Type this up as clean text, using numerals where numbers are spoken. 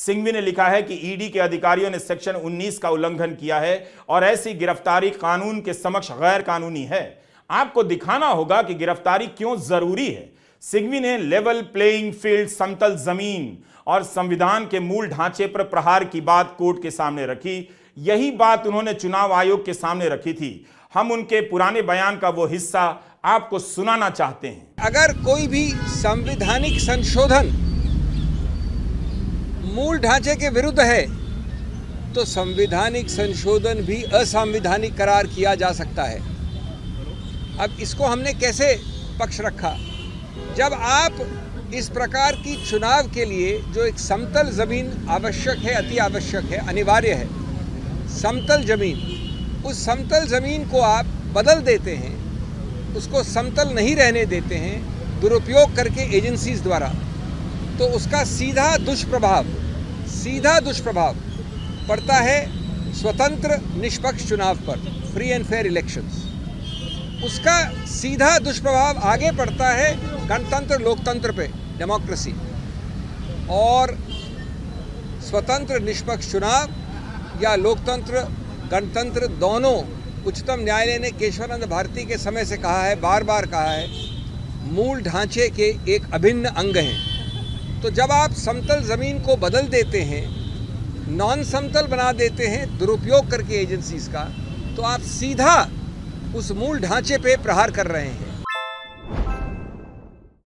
सिंघवी ने लिखा है कि ईडी के अधिकारियों ने सेक्शन 19 का उल्लंघन किया है और ऐसी गिरफ्तारी कानून के समक्ष गैर कानूनी है। आपको दिखाना होगा कि गिरफ्तारी क्यों जरूरी है। सिंघवी ने लेवल प्लेइंग फील्ड, समतल जमीन और संविधान के मूल ढांचे पर प्रहार की बात कोर्ट के सामने रखी। यही बात उन्होंने चुनाव आयोग के सामने रखी थी। हम उनके पुराने बयान का वो हिस्सा आपको सुनाना चाहते हैं। अगर कोई भी संवैधानिक संशोधन मूल ढांचे के विरुद्ध है तो संवैधानिक संशोधन भी असंवैधानिक करार किया जा सकता है। अब इसको हमने कैसे पक्ष रखा? जब आप इस प्रकार की चुनाव के लिए जो एक समतल जमीन आवश्यक है, अति आवश्यक है, अनिवार्य है, समतल जमीन, उस समतल जमीन को आप बदल देते हैं, उसको समतल नहीं रहने देते हैं दुरुपयोग करके एजेंसीज द्वारा, तो उसका सीधा दुष्प्रभाव पड़ता है स्वतंत्र निष्पक्ष चुनाव पर, फ्री एंड फेयर इलेक्शंस। उसका सीधा दुष्प्रभाव आगे पड़ता है गणतंत्र लोकतंत्र पे, डेमोक्रेसी। और स्वतंत्र निष्पक्ष चुनाव या लोकतंत्र गणतंत्र दोनों उच्चतम न्यायालय ने केशवानंद भारती के समय से कहा है, बार बार कहा है, मूल ढांचे के एक अभिन्न अंग हैं। तो जब आप समतल ज़मीन को बदल देते हैं, नॉन समतल बना देते हैं दुरुपयोग करके एजेंसीज का, तो आप सीधा उस मूल ढांचे पे प्रहार कर रहे हैं।